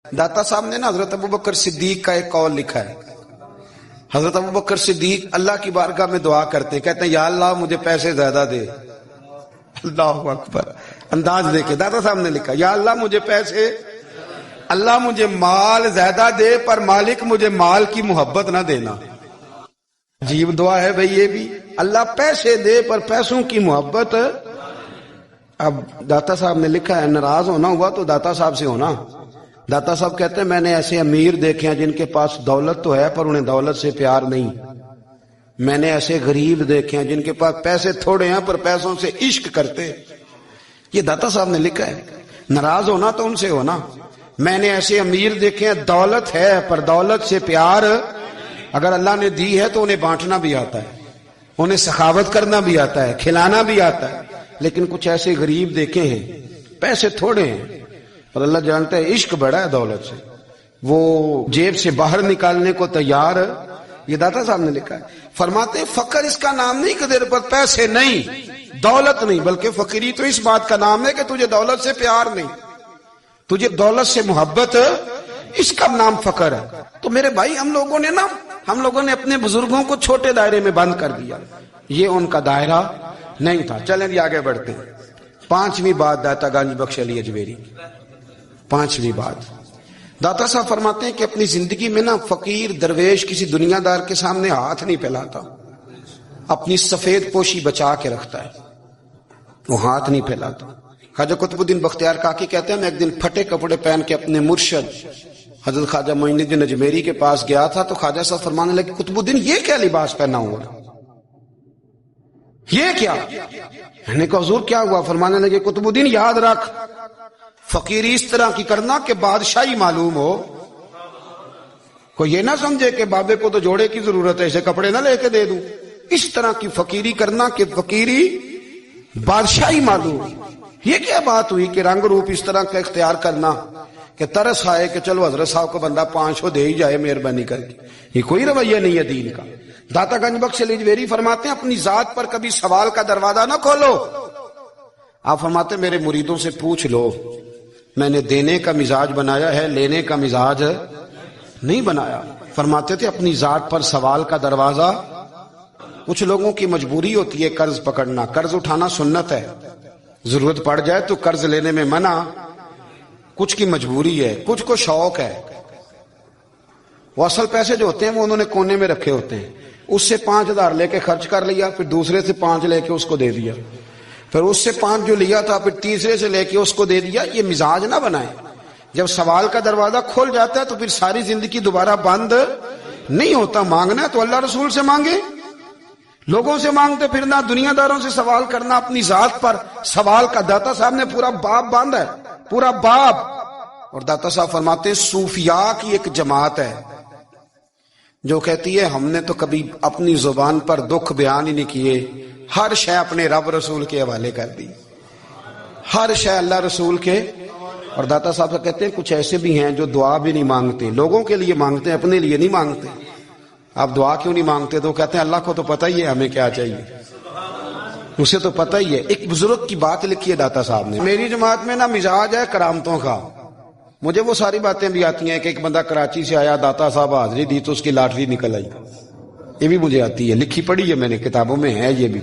داتا صاحب نے نا حضرت ابوبکر صدیق کا ایک قول لکھا ہے. حضرت ابوبکر صدیق اللہ کی بارگاہ میں دعا کرتے ہیں، کہتے ہیں یا اللہ مجھے پیسے زیادہ دے. اللہ اکبر، انداز دیکھے داتا صاحب نے لکھا یا اللہ مجھے پیسے، اللہ مجھے مال زیادہ دے پر مالک مجھے مال کی محبت نہ دینا. عجیب دعا ہے بھئی یہ بھی، اللہ پیسے دے پر پیسوں کی محبت. اب داتا صاحب نے لکھا ہے ناراض ہونا ہوا تو داتا صاحب سے ہونا. داتا صاحب کہتے ہیں میں نے ایسے امیر دیکھے ہیں جن کے پاس دولت تو ہے پر انہیں دولت سے پیار نہیں. میں نے ایسے غریب دیکھے ہیں جن کے پاس پیسے تھوڑے ہیں پر پیسوں سے عشق کرتے. یہ داتا صاحب نے لکھا ہے. ناراض ہونا تو ان سے ہونا. میں نے ایسے امیر دیکھے ہیں دولت ہے پر دولت سے پیار، اگر اللہ نے دی ہے تو انہیں بانٹنا بھی آتا ہے، انہیں سخاوت کرنا بھی آتا ہے، کھلانا بھی آتا ہے. لیکن کچھ ایسے غریب دیکھے ہیں پیسے تھوڑے ہیں اور اللہ جانتا ہے عشق بڑا ہے دولت سے، وہ جیب سے باہر نکالنے کو تیار. یہ داتا صاحب نے لکھا ہے. فرماتے ہیں فقر اس کا نام نہیں کہ تیرے پر پیسے نہیں، دولت نہیں، بلکہ فقیری تو اس بات کا نام ہے کہ تجھے دولت سے پیار نہیں، تجھے دولت سے محبت، اس کا نام فقر ہے. تو میرے بھائی ہم لوگوں نے اپنے بزرگوں کو چھوٹے دائرے میں بند کر دیا، یہ ان کا دائرہ نہیں تھا. چلیں جی آگے بڑھتے ہیں. پانچویں بات داتا گنج بخش علی اجمیری. پانچویں بات داتا صاحب فرماتے ہیں کہ اپنی زندگی میں نا فقیر درویش کسی دنیا دار کے سامنے ہاتھ نہیں پھیلاتا، اپنی سفید پوشی بچا کے رکھتا ہے، وہ ہاتھ نہیں پھیلاتا. خواجہ قطب الدین بختیار کاکی کہتے ہیں میں ایک دن پھٹے کپڑے پہن کے اپنے مرشد حضرت خواجہ معین الدین اجمیری کے پاس گیا تھا تو خواجہ صاحب فرمانے لگے قطب الدین یہ کیا لباس پہنا ہوا، یہ کیا؟ میں نے کہا حضور کیا ہوا؟ فرمانے لگے قطب الدین یاد رکھ فقیری اس طرح کی کرنا کہ بادشاہی معلوم ہو. کوئی یہ نہ سمجھے کہ بابے کو تو جوڑے کی ضرورت ہے اسے کپڑے نہ لے کے دے دوں. اس طرح کی فقیری کرنا کہ فقیری بادشاہی معلوم. یہ کیا بات ہوئی کہ رنگ روپ اس طرح کا اختیار کرنا کہ ترس آئے کہ چلو حضرت صاحب کو بندہ 500 دے ہی جائے مہربانی کر کے. یہ کوئی رویہ نہیں ہے دین کا. داتا گنج بخش علی اجمیری فرماتے ہیں اپنی ذات پر کبھی سوال کا دروازہ نہ کھولو. آپ فرماتے ہیں میرے مریدوں سے پوچھ لو میں نے دینے کا مزاج بنایا ہے، لینے کا مزاج نہیں بنایا. فرماتے تھے اپنی ذات پر سوال کا دروازہ. کچھ لوگوں کی مجبوری ہوتی ہے قرض پکڑنا، قرض اٹھانا سنت ہے، ضرورت پڑ جائے تو قرض لینے میں منع. کچھ کی مجبوری ہے، کچھ کو شوق ہے. وہ اصل پیسے جو ہوتے ہیں وہ انہوں نے کونے میں رکھے ہوتے ہیں، اس سے 5000 لے کے خرچ کر لیا، پھر دوسرے سے 5 لے کے اس کو دے دیا، پھر اس سے 5 جو لیا تھا پھر تیسرے سے لے کے اس کو دے دیا. یہ مزاج نہ بنائے. جب سوال کا دروازہ کھل جاتا ہے تو پھر ساری زندگی دوبارہ بند نہیں ہوتا. مانگنا ہے تو اللہ رسول سے مانگے، لوگوں سے مانگتے پھرنا، دنیا داروں سے سوال کرنا، اپنی ذات پر سوال کا. داتا صاحب نے پورا باب باندھا ہے، پورا باب. اور داتا صاحب فرماتے ہیں صوفیاء کی ایک جماعت ہے جو کہتی ہے ہم نے تو کبھی اپنی زبان پر دکھ بیان ہی نہیں کیے، ہر شے اپنے رب رسول کے حوالے کر دی، ہر شے اللہ رسول کے. اور داتا صاحب کہتے ہیں کچھ ایسے بھی ہیں جو دعا بھی نہیں مانگتے، لوگوں کے لیے مانگتے ہیں، اپنے لیے نہیں مانگتے. آپ دعا کیوں نہیں مانگتے؟ تو کہتے ہیں اللہ کو تو پتہ ہی ہے ہمیں کیا چاہیے، اسے تو پتہ ہی ہے. ایک بزرگ کی بات لکھی ہے داتا صاحب نے، میری جماعت میں نا مزاج ہے کرامتوں کا. مجھے وہ ساری باتیں بھی آتی ہیں کہ ایک بندہ کراچی سے آیا، داتا صاحب حاضری دی تو اس کی لاٹری نکل آئی. یہ بھی مجھے آتی ہے، لکھی پڑھی ہے میں نے، کتابوں میں ہے. یہ بھی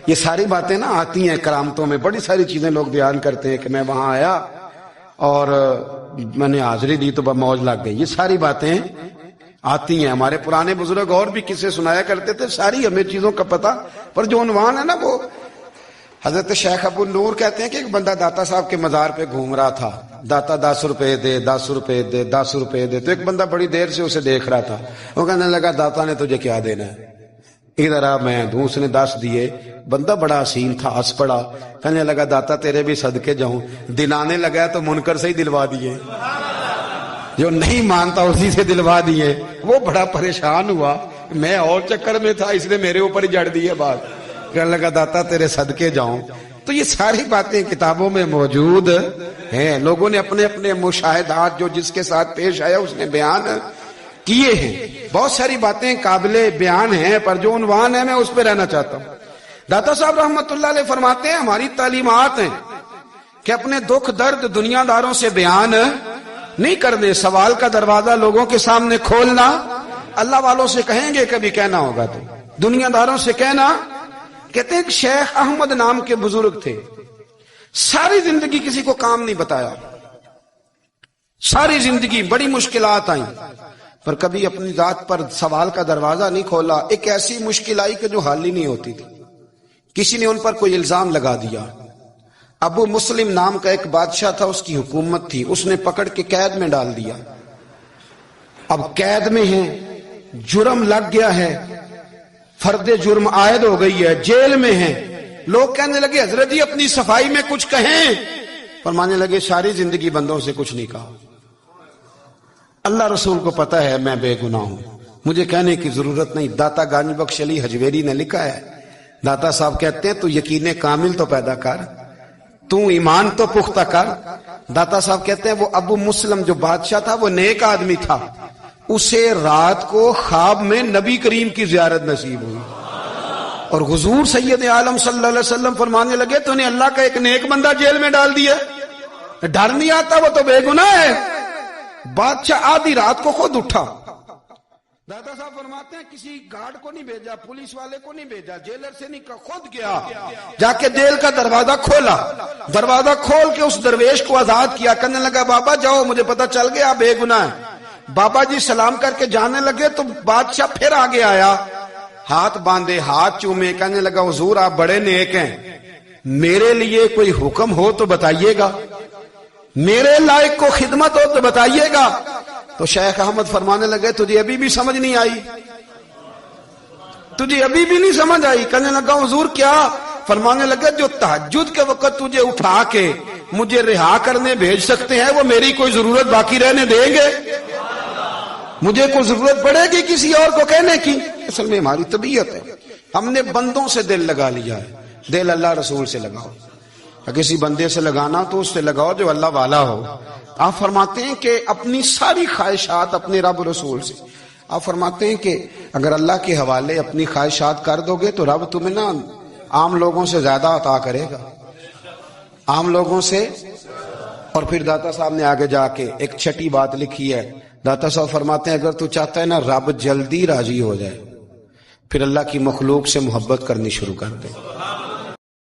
یہ ساری باتیں نا آتی ہیں کرامتوں میں. بڑی ساری چیزیں لوگ بیان کرتے ہیں کہ میں وہاں آیا اور میں نے حاضری دی تو موج لگ گئی. یہ ساری باتیں آتی ہیں. ہمارے پرانے بزرگ اور بھی قصے سنایا کرتے تھے. ساری ہمیں چیزوں کا پتہ، پر جو عنوان ہے نا وہ حضرت شیخ ابو نور کہتے ہیں کہ ایک بندہ داتا صاحب کے مزار پہ گھوم رہا تھا. داتا 10 روپے دے، 10 روپے دے، 10 روپے دے. تو ایک بندہ بڑی دیر سے اسے دیکھ رہا تھا. وہ کہنے لگا داتا نے تجھے کیا دینا ہے، ادھر آ میں دوں. اس نے 10 دیے. بندہ بڑا حسین تھا، ہنس پڑا. کہنے لگا داتا تیرے بھی صدقے جاؤں. دلانے لگا تو منکر سے ہی دلوا دیے، جو نہیں مانتا اسی سے دلوا دیے. وہ بڑا پریشان ہوا، میں اور چکر میں تھا، اس نے میرے اوپر ہی جڑ دی ہے بات. کہنے لگا داتا تیرے صدقے جاؤں. تو یہ ساری باتیں کتابوں میں موجود ہیں. لوگوں نے اپنے اپنے مشاہدات جو جس کے ساتھ پیش آیا اس نے بیان کیے ہیں. بہت ساری باتیں قابل بیان ہیں، پر جو عنوان ہے میں اس پہ رہنا چاہتا ہوں. داتا صاحب رحمت اللہ علیہ فرماتے ہیں ہماری تعلیمات ہیں کہ اپنے دکھ درد دنیا داروں سے بیان نہیں کرنے. سوال کا دروازہ لوگوں کے سامنے کھولنا اللہ والوں سے کہیں گے کبھی کہنا ہوگا تو دنیا داروں سے کہنا. کہتے ہیں کہ شیخ احمد نام کے بزرگ تھے, ساری زندگی کسی کو کام نہیں بتایا, ساری زندگی بڑی مشکلات آئیں, پر کبھی اپنی ذات پر سوال کا دروازہ نہیں کھولا. ایک ایسی مشکل آئی کہ جو حل ہی نہیں ہوتی تھی. کسی نے ان پر کوئی الزام لگا دیا. ابو مسلم نام کا ایک بادشاہ تھا, اس کی حکومت تھی, اس نے پکڑ کے قید میں ڈال دیا. اب قید میں ہیں, جرم لگ گیا ہے, فرد جرم عائد ہو گئی ہے, جیل میں ہیں. لوگ کہنے لگے حضرت جی اپنی صفائی میں کچھ کہیں. فرمانے لگے ساری زندگی بندوں سے کچھ نہیں کہا, اللہ رسول کو پتا ہے میں بے گناہ ہوں, مجھے کہنے کی ضرورت نہیں. داتا گانی بخش علی حجویری نے لکھا ہے, داتا صاحب کہتے ہیں تو یقین کامل تو پیدا کر, تو ایمان تو پختہ کر. داتا صاحب کہتے ہیں وہ ابو مسلم جو بادشاہ تھا وہ نیک آدمی تھا, اسے رات کو خواب میں نبی کریم کی زیارت نصیب ہوئی, اور حضور سید عالم صلی اللہ علیہ وسلم فرمانے لگے تو نے اللہ کا ایک نیک بندہ جیل میں ڈال دیا, ڈر نہیں آتا, وہ تو بے گناہ ہے. بادشاہ آدھی رات کو خود اٹھا. دادا صاحب فرماتے ہیں کسی گارڈ کو نہیں بھیجا, پولیس والے کو نہیں بھیجا, جیلر سے نہیں, خود گیا, جا کے جیل کا دروازہ کھولا. دروازہ کھول کے اس درویش کو آزاد کیا. کہنے لگا بابا جاؤ, مجھے پتا چل گیا بے گناہ ہے. بابا جی سلام کر کے جانے لگے تو بادشاہ پھر آگے آیا, ہاتھ باندھے, ہاتھ چومے, کہنے لگا حضور آپ بڑے نیک ہیں, میرے لیے کوئی حکم ہو تو بتائیے گا, میرے لائق کو خدمت ہو تو بتائیے گا. تو شیخ احمد فرمانے لگے تجھے ابھی بھی سمجھ نہیں آئی, تجھے ابھی بھی نہیں سمجھ آئی. کہنے لگا حضور کیا؟ فرمانے لگے جو تہجد کے وقت تجھے اٹھا کے مجھے رہا کرنے بھیج سکتے ہیں وہ میری کوئی ضرورت باقی رہنے دیں گے؟ مجھے کوئی ضرورت پڑے گی کسی اور کو کہنے کی؟ اصل میں ہماری طبیعت ہے, ہم نے بندوں سے دل لگا لیا ہے. دل اللہ رسول سے لگاؤ, کسی بندے سے لگانا تو اس سے لگاؤ جو اللہ والا ہو. آپ فرماتے ہیں کہ اپنی ساری خواہشات اپنے رب رسول سے, آپ فرماتے ہیں کہ اگر اللہ کے حوالے اپنی خواہشات کر دو گے تو رب تمہیں نا عام لوگوں سے زیادہ عطا کرے گا, عام لوگوں سے. اور پھر داتا صاحب نے آگے جا کے ایک چھٹی بات لکھی ہے. داتا صاحب فرماتے ہیں اگر تو چاہتا ہے نا رب جلدی راضی ہو جائے, پھر اللہ کی مخلوق سے محبت کرنی شروع کر دے.